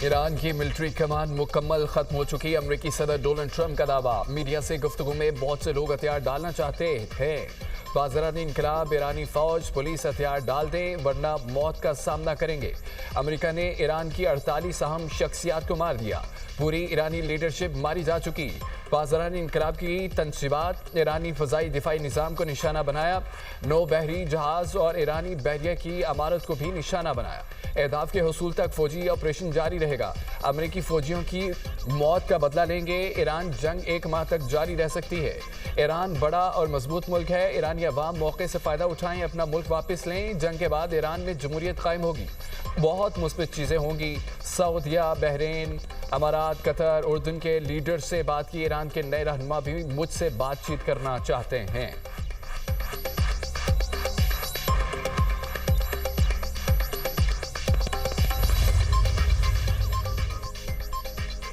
Iran की military कमान मुकम्मल खत्म हो चुकी। अमेरिकी सदर डोनाल्ड ट्रंप का दावा। मीडिया से गुफ्तगू में बहुत से लोग हथियार डालना चाहते थे। बाज़रानी इनकलाब ईरानी फौज पुलिस हथियार डाल दे वरना मौत का सामना करेंगे। अमेरिका ने ईरान की 48 अहम शख्सियात को मार दिया। पूरी ईरानी लीडरशिप मारी जा चुकी। बाज़रानी इनकलाब की तनसीबात ईरानी फ़ज़ाई दिफाई निज़ाम को निशाना बनाया। 9 बहरी जहाज़ और ईरानी बहरिया की अमारत को भी निशाना बनाया। अहदाफ के हसूल तक फौजी ऑपरेशन जारी रहेगा। अमेरिकी फौजियों की मौत का बदला लेंगे। ईरान जंग 1 माह तक जारी रह सकती है। ईरान बड़ा और मजबूत मुल्क है। ईरानी अवाम मौके से फ़ायदा उठाएं, अपना मुल्क वापस लें। जंग के बाद ईरान में जमहूरियत कायम होगी। बहुत मुस्बित चीज़ें होंगी। सऊदिया, बहरीन, अमारात, कतर, उर्दन के लीडर से बात की। ईरान के नए रहनुमा भी मुझसे बातचीत करना चाहते हैं।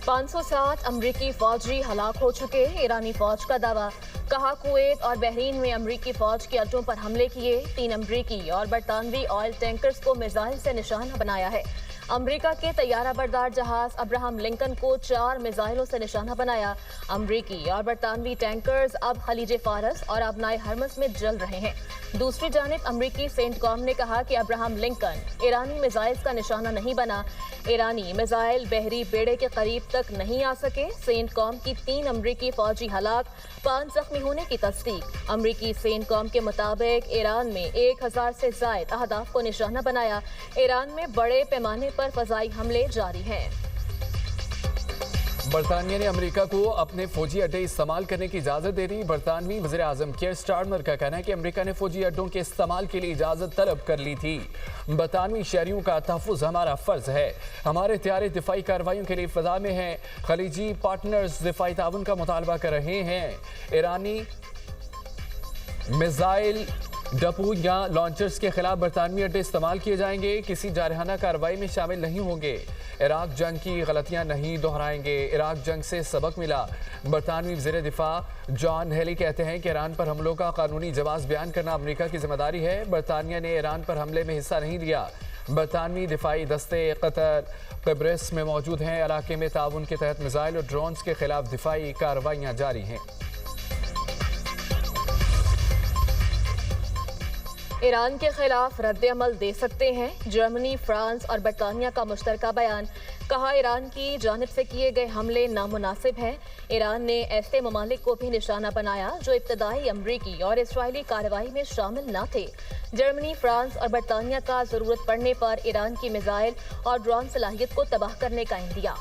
560 अमरीकी फौजी हलाक हो चुके। ईरानी फौज का दावा। कहा कुवैत और बहरीन में अमरीकी फौज के अड्डों पर हमले किए। 3 अमरीकी और बरतानवी ऑयल टैंकर्स को मिसाइल से निशाना बनाया है। अमरीका के तैयारा बरदार जहाज अब्राहम लिंकन को 4 मिसाइलों से निशाना बनाया। अमरीकी और बरतानवी टैंकर्स अब खलीज फारस और अबनाए हरमस में जल रहे हैं। दूसरी जानिब अमरीकी सेंटकॉम ने कहा कि अब्राहम लिंकन ईरानी मिसाइल का निशाना नहीं बना। ईरानी मिसाइल बहरी बेड़े के करीब तक नहीं आ सके। सेंटकॉम की 3 अमरीकी फौजी हलाक, 5 जख्मी होने की तस्दीक। अमरीकी सेंटकॉम के मुताबिक ईरान में 1000 से ज्यादा अहदाफ को निशाना बनाया। ईरान में बड़े पैमाने पर फजाई हमले जारी हैं। बरतानिया ने अमेरिका को अपने फौजी अड्डे इस्तेमाल करने की इजाजत दे दी। बरतानवी वज़ीर आज़म केयर स्टारमर का कहना है कि अमेरिका ने फौजी अड्डों के इस्तेमाल के लिए इजाजत तलब कर ली थी। बरतानवी शहरियों का तहफ़्फ़ुज़ हमारा फ़र्ज है। हमारे हथियार दिफाई कार्रवाइयों के लिए फ़ज़ा में हैं। खलीजी पार्टनर्स दिफाई ताउन का मुतालबा कर रहे हैं। ईरानी मिसाइल डपू या लॉन्चर्स के खिलाफ बरतानवी अड्डे इस्तेमाल किए जाएंगे। किसी जारहाना कार्रवाई में शामिल नहीं होंगे। इराक जंग की गलतियां नहीं दोहराएंगे। इराक जंग से सबक मिला। बरतानवी वज़ीर दिफा जॉन हेली कहते हैं कि ईरान पर हमलों का कानूनी जवाब बयान करना अमेरिका की जिम्मेदारी है। बरतानिया ने ईरान पर हमले में हिस्सा नहीं लिया। बरतानवी दिफाई दस्ते कतर क़ब्रिस में मौजूद हैं। इलाके में ताउन के तहत मिसाइल और ड्रोन्स के खिलाफ दिफाई कार्रवाइयाँ जारी हैं। ईरान के खिलाफ रद्द अमल दे सकते हैं। जर्मनी, फ्रांस और बरतानिया का मुश्तरका बयान। कहा ईरान की जानिब से किए गए हमले नामुनासिब हैं। ईरान ने ऐसे ममालिक को भी निशाना बनाया जो इब्तदाई अमरीकी और इसराइली कार्रवाई में शामिल न थे। जर्मनी, फ्रांस और बरतानिया का जरूरत पड़ने पर ईरान की मिसाइल और ड्रोन सलाहियत को तबाह करने का इंदिया।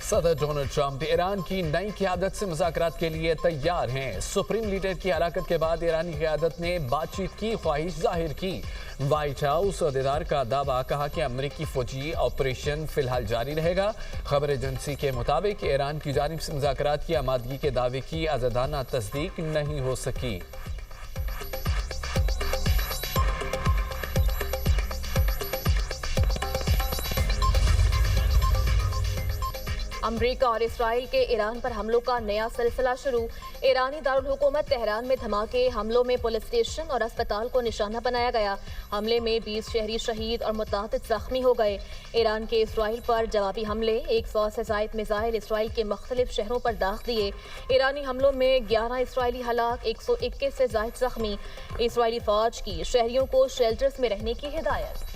सदर डोनाल्ड ट्रंप ईरान की नई क़यादत से मुज़ाकरात के लिए तैयार हैं। सुप्रीम लीडर की हलाकत के बाद ईरानी क़यादत ने बातचीत की ख्वाहिश जाहिर की। व्हाइट हाउस अहदेदार का दावा। कहा कि अमरीकी फौजी ऑपरेशन फिलहाल जारी रहेगा। खबर एजेंसी के मुताबिक ईरान की जानिब से मुज़ाकरात की आमादगी के दावे की आज़ादाना तस्दीक नहीं हो सकी। अमरीका और इसराइल के ईरान पर हमलों का नया सिलसिला शुरू। ईरानी दारुल हुकूमत तेहरान में धमाके, हमलों में पुलिस स्टेशन और अस्पताल को निशाना बनाया गया। हमले में 20 शहरी शहीद और मुतादिद जख्मी हो गए। ईरान के इसराइल पर जवाबी हमले। 100 से ज़ायद मिसाइल इसराइल के मुख्तलिफ शहरों पर दाग दिए। ईरानी हमलों में 11 इसराइली हलाक, 121 से ज़ायद जख्मी। इसराइली फौज की शहरियों को शेल्टर्स में रहने की हिदायत।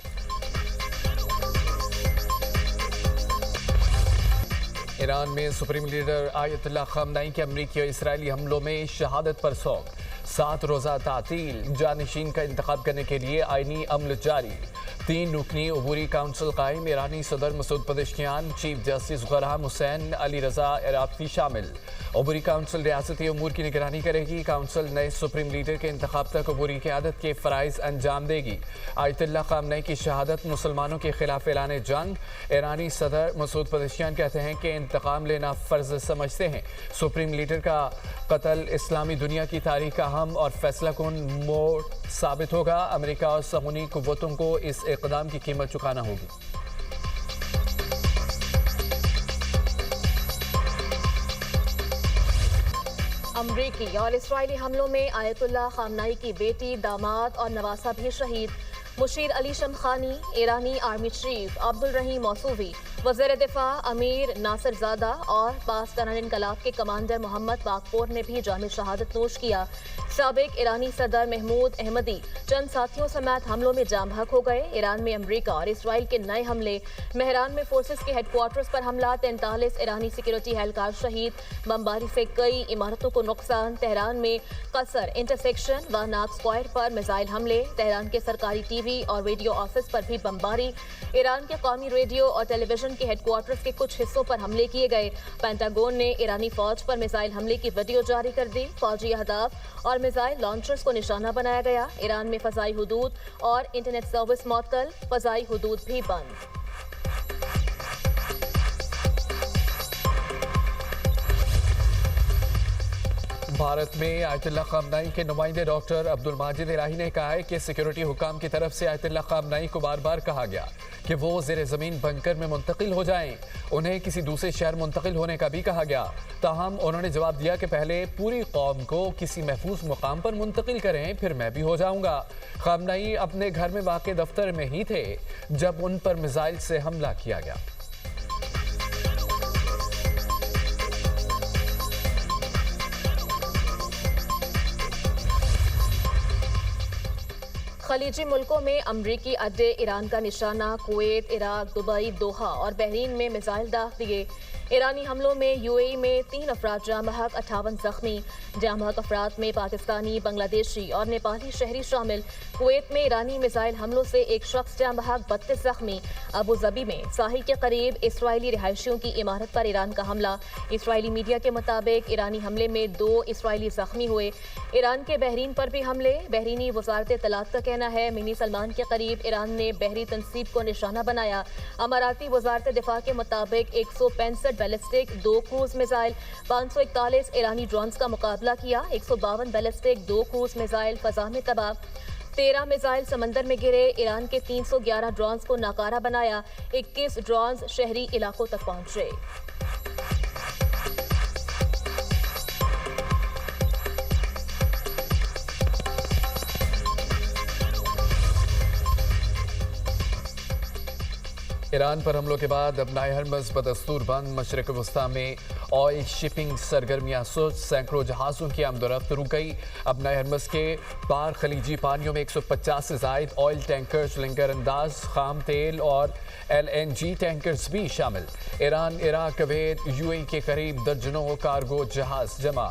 ईरान में सुप्रीम लीडर आयतुल्लाह ख़amenei के अमरीकी और इसराइली हमलों में शहादत पर सोग। 7 रोज़ा तातील। जानशीन का इंतखाब करने के लिए आईनी अमल जारी। 3 रुकनी अबूरी काउंसिल कायम। ईरानी सदर मसूद पज़ेश्कियान, चीफ जस्टिस गुलाम हुसैन, अली रजा इराक़ी शामिल। अबूरी काउंसिल रियासती अमूर की निगरानी करेगी। काउंसिल नए सुप्रीम लीडर के इंतखाब तक अबूरी क़यादत के फ़राइज़ अंजाम देगी। आयतुल्लाह ख़amenei की शहादत मुसलमानों के खिलाफ ऐलान जंग। ईरानी सदर मसूद पज़ेश्कियान कहते हैं कि इंतकाम लेना फ़र्ज समझते हैं। सुप्रीम लीडर का कत्ल इस्लामी दुनिया की तारीख का अहम और फैसला कुन मोड़ साबित होगा। अमेरिका और सहूनी कुव्वतों को इस इक़दाम की कीमत चुकाना होगी। अमरीकी और इसराइली हमलों में आयतुल्लाह खामनाई की बेटी, दामाद और नवासा भी शहीद। मुशीर अली शमखानी, ईरानी आर्मी चीफ अब्दुल रहीम मौसूवी, वज़ीर दिफा अमीर नासिर ज़ादा और पासदारान इनकलाब के कमांडर मोहम्मद बाकपोर ने भी जाम शहादत नोश किया। साबिक ईरानी सदर महमूद अहमदी चंद साथियों समेत हमलों में जाम बहक हो गए। ईरान में अमरीका और इसराइल के नए हमले। महरान में फोर्सेस के हेडक्वार्टर्स पर हमला, 43 ईरानी सिक्योरिटी एहलकार शहीद। बमबारी से कई इमारतों को नुकसान। तेहरान में कसर इंटरसेक्शन व नाग स्क्वायर पर मिसाइल हमले। तेहरान के सरकारी टीवी और रेडियो ऑफिस पर भी बमबारी। ईरान के कौमी रेडियो और टेलीविजन के हेडक्वार्टर्स के कुछ हिस्सों पर हमले किए गए। पेंटागन ने ईरानी फौज पर मिसाइल हमले की वीडियो जारी कर दी। फौजी अहदाफ और मिसाइल लॉन्चर्स को निशाना बनाया गया। ईरान में फजाई हुदूद और इंटरनेट सर्विस मअतल, फजाई हुदूद भी बंद। भारत में आयतुल्लाह खामनाई के नुमाइंदे डॉक्टर अब्दुल माजिद इलाही ने कहा है कि सिक्योरिटी हुकाम की तरफ से आयतुल्लाह खामनाई को बार बार कहा गया कि वो ज़ेरे ज़मीन बंकर में मुंतकिल हो जाएं। उन्हें किसी दूसरे शहर मुंतकिल होने का भी कहा गया। ताहम उन्होंने जवाब दिया कि पहले पूरी कौम को किसी महफूज मुकाम पर मुंतकिल करें, फिर मैं भी हो जाऊंगा। खामनाई अपने घर में वाक़े दफ्तर में ही थे जब उन पर मिसाइल से हमला किया गया। खलीजी मुल्कों में अमरीकी अड्डे ईरान का निशाना। कुवैत, इराक, दुबई, दोहा और बहरीन में मिसाइल दाग दिए। ईरानी हमलों में यूएई में 3 अफराद जाम बहक, 58 जख्मी। जाम बहक अफराद में पाकिस्तानी, बांग्लादेशी और नेपाली शहरी शामिल। कुवैत में ईरानी मिसाइल हमलों से एक शख्स जाम बहक, 32 जख्मी। अबू जबी में साहिल के करीब इसराइली रिहायशियों की इमारत पर ईरान का हमला। इसराइली मीडिया के मुताबिक ईरानी हमले में 2 इसराइली जख्मी हुए। ईरान के बहरीन पर भी हमले। बहरीनी वजारत इत्तलात का कहना है मिनी सलमान के करीब ईरान ने बहरी तनसीब को निशाना बनाया। अमाराती वजारत दिफा के मुताबिक 165 बैलिस्टिक, 2 क्रूज मिसाइल, 541 ईरानी ड्रोन्स का मुकाबला किया। 152 बैलिस्टिक, 2 क्रूज मिसाइल फजा में तबाह। 13 मिसाइल समंदर में गिरे। ईरान के 311 ड्रोन्स को नाकारा बनाया। 21 ड्रोन्स शहरी इलाकों तक पहुंचे। ईरान पर हमलों के बाद अब हरमज़ बदस्तूर बंद। मशरक़ वस्ता में ऑयल शिपिंग सरगर्मियां सुस्त। सैकड़ों जहाज़ों की आमदोरफ्त रुक गई। अब हरमज़ के पार खलीजी पानियों में 150 से ज़ायद ऑयल टैंकर्स, लिंकर अंदाज, खाम तेल और LNG टैंकर्स भी शामिल। ईरान, इराक, कुवैत, यूएई के करीब दर्जनों कार्गो जहाज़ जमा।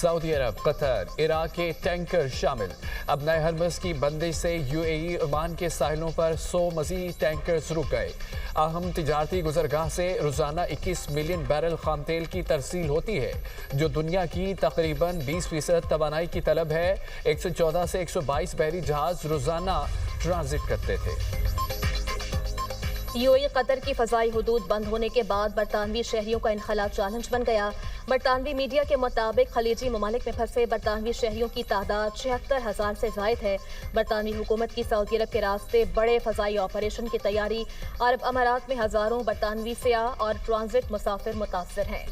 सऊदी अरब, कतर, इराक के टैंकर शामिल। अब हरमज़ की बंदिश से यूएई, ओमान के साहिलों पर 100 मज़ीद टैंकर्स रुक गए। अहम तिजारती गुजरगाह से रोजाना 21 मिलियन बैरल खाम तेल की तरसील होती है, जो दुनिया की तकरीबन 20% तवानाई की तलब है। 114 से 122 बहरी जहाज रोजाना ट्रांजिट करते थे। यूएई कतर की फजाई हुदूद बंद होने के बाद बरतानवी शहरियों का इनखला चैलेंज बन गया। बरतानवी मीडिया के मुताबिक खलीजी ममालिक में फंसे बरतानवी शहरियों की तादाद 76,000 से जायद है। बरतानवी हुकूमत की सऊदी अरब के रास्ते बड़े फजाई ऑपरेशन की तैयारी। अरब अमारात में हजारों बरतानवी सियाह और ट्रांजिट मुसाफिर मुतासर हैं।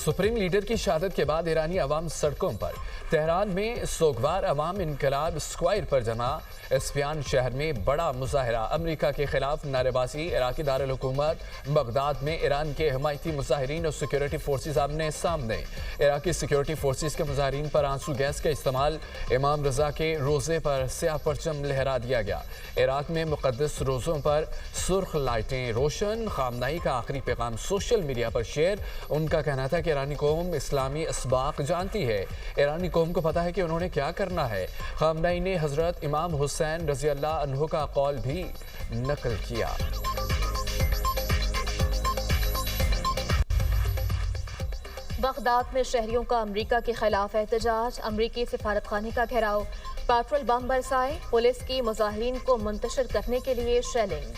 सुप्रीम लीडर की शहादत के बाद ईरानी अवाम सड़कों पर। तेहरान में सोगवार अवाम इनकलाब स्क्वायर पर जमा। इस्फहान शहर में बड़ा मुजाहरा। अमरीका के खिलाफ नारेबाजी। इराकी दारुल हुकूमत बगदाद में ईरान के हमायती मुजाहिरीन और सिक्योरिटी फोर्सेज आमने सामने। इराकी सिक्योरिटी फोर्सेज के मुजाहिरीन पर आंसू गैस का इस्तेमाल। इमाम रजा के रोज़े पर स्याह परचम लहरा दिया गया। इराक में मुक़द्दस रोज़ों पर सुर्ख लाइटें रोशन। खामनाई का आखिरी पैगाम सोशल मीडिया पर शेयर। उनका कहना था कि ईरानी कौम इस्लामी असबाक जानती है। ईरानी कौम को पता है कि उन्होंने क्या करना है। खामनाई ने हज़रत इमाम हुसैन रज़ी अल्लाह अन्हु का कौल भी नकल किया। बगदाद में शहरियों का अमरीका के खिलाफ एहतजाज। अमरीकी सिफारत खाने का घेराव। पेट्रोल बम बरसाए। पुलिस की मुजाहिरीन को मुंतशिर करने के लिए शेलिंग।